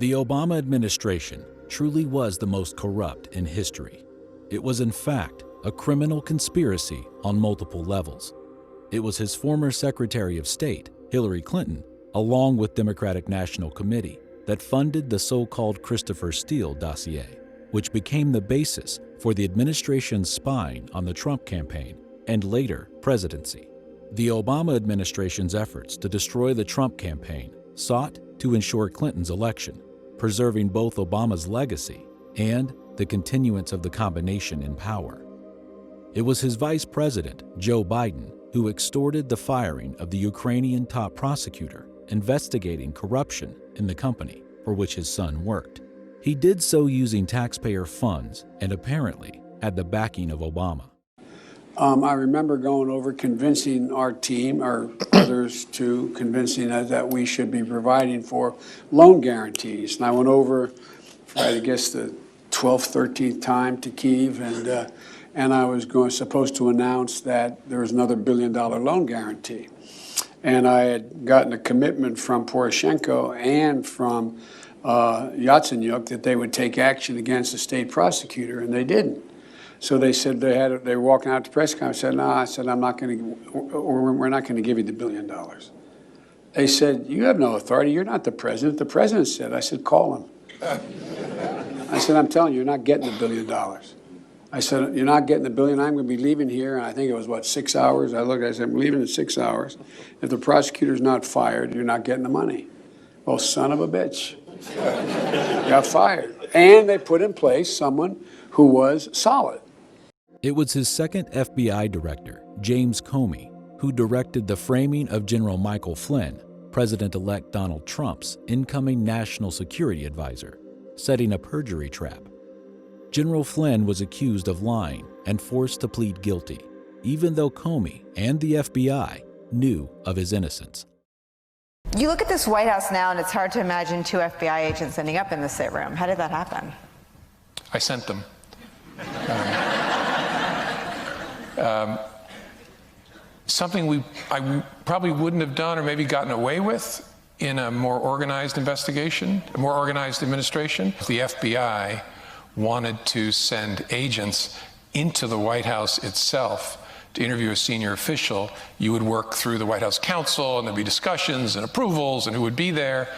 The Obama administration truly was the most corrupt in history. It was in fact a criminal conspiracy on multiple levels. It was his former Secretary of State, Hillary Clinton, along with Democratic National Committee, that funded the so-called Christopher Steele dossier, which became the basis for the administration's spying on the Trump campaign and later presidency. The Obama administration's efforts to destroy the Trump campaign sought to ensure Clinton's election, preserving both Obama's legacy and the continuance of the combination in power. It was his vice president, Joe Biden, who extorted the firing of the Ukrainian top prosecutor investigating corruption in the company for which his son worked. He did so using taxpayer funds and apparently had the backing of Obama. I remember going over convincing our team, or others too, convincing us that we should be providing for loan guarantees. And I went over, I guess, the 12th, 13th time to Kyiv, and I was supposed to announce that there was another $1 billion loan guarantee. And I had gotten a commitment from Poroshenko and from Yatsenyuk that they would take action against the state prosecutor, and they didn't. So they said they were walking out to press conference. I said, no, I said, we're not going to give you the $1 billion. They said, you have no authority. You're not the president. The president said. I said, call him. I said, I'm telling you, you're not getting the $1 billion. I said, you're not getting the $1 billion. I'm going to be leaving here. And I think it was, 6 hours? I looked, I said, I'm leaving in 6 hours. If the prosecutor's not fired, you're not getting the money. Well, son of a bitch. Got fired. And they put in place someone who was solid. It was his second FBI director, James Comey, who directed the framing of General Michael Flynn, President-elect Donald Trump's incoming national security advisor, setting a perjury trap. General Flynn was accused of lying and forced to plead guilty, even though Comey and the FBI knew of his innocence. You look at this White House now, and it's hard to imagine 2 FBI agents ending up in the sit room. How did that happen? I sent them. Something I probably wouldn't have done or maybe gotten away with in a more organized investigation, a more organized administration. If the FBI wanted to send agents into the White House itself to interview a senior official, you would work through the White House counsel, and there'd be discussions and approvals and who would be there.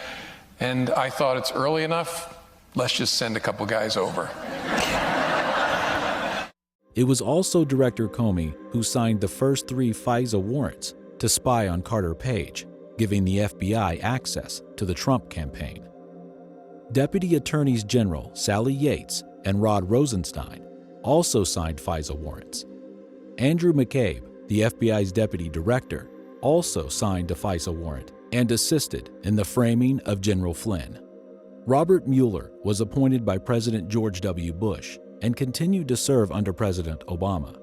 And I thought, it's early enough, let's just send a couple guys over. It was also Director Comey who signed the first 3 FISA warrants to spy on Carter Page, giving the FBI access to the Trump campaign. Deputy Attorneys General Sally Yates and Rod Rosenstein also signed FISA warrants. Andrew McCabe, the FBI's deputy director, also signed a FISA warrant and assisted in the framing of General Flynn. Robert Mueller was appointed by President George W. Bush and continued to serve under President Obama.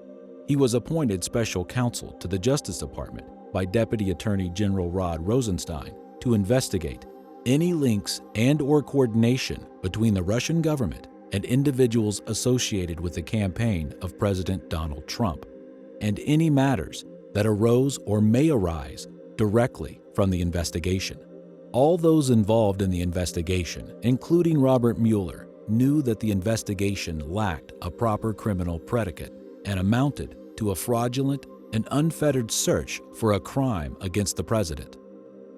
He was appointed special counsel to the Justice Department by Deputy Attorney General Rod Rosenstein to investigate any links and/or coordination between the Russian government and individuals associated with the campaign of President Donald Trump, and any matters that arose or may arise directly from the investigation. All those involved in the investigation, including Robert Mueller, knew that the investigation lacked a proper criminal predicate and amounted to a fraudulent and unfettered search for a crime against the president.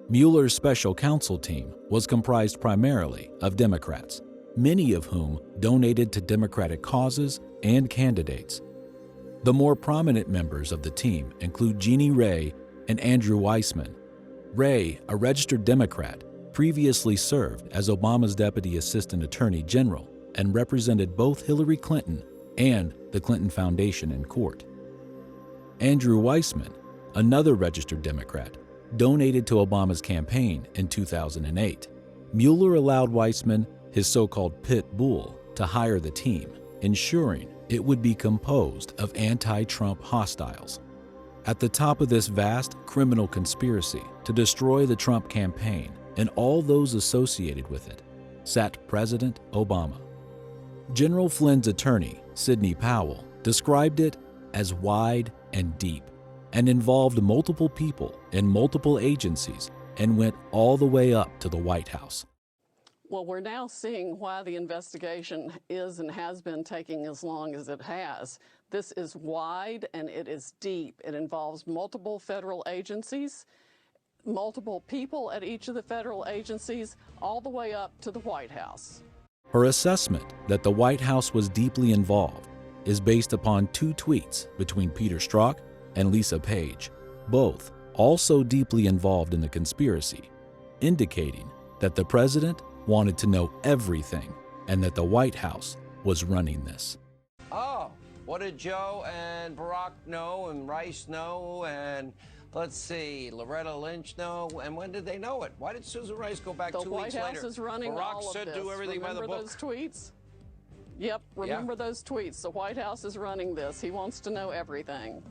Mueller's special counsel team was comprised primarily of Democrats, many of whom donated to Democratic causes and candidates. The more prominent members of the team include Jeannie Ray and Andrew Weissman. Ray, a registered Democrat, previously served as Obama's Deputy Assistant Attorney General and represented both Hillary Clinton and the Clinton Foundation in court. Andrew Weissman, another registered Democrat, donated to Obama's campaign in 2008. Mueller allowed Weissman, his so-called pit bull, to hire the team, ensuring it would be composed of anti-Trump hostiles. At the top of this vast criminal conspiracy to destroy the Trump campaign and all those associated with it sat President Obama. General Flynn's attorney, Sidney Powell, described it as wide and deep and involved multiple people in multiple agencies and went all the way up to the White House. Well, we're now seeing why the investigation is and has been taking as long as it has. This is wide and it is deep. It involves multiple federal agencies, multiple people at each of the federal agencies, all the way up to the White House. Her assessment that the White House was deeply involved is based upon 2 tweets between Peter Strzok and Lisa Page, both also deeply involved in the conspiracy, indicating that the president wanted to know everything and that the White House was running this. Oh, what did Joe and Barack know and Rice know and let's see, Loretta Lynch know? And when did they know it? Why did Susan Rice go back 2 weeks later? The White House is running Barack all of said this. do everything by the book. Remember those tweets? Yep, remember those tweets. The White House is running this. He wants to know everything.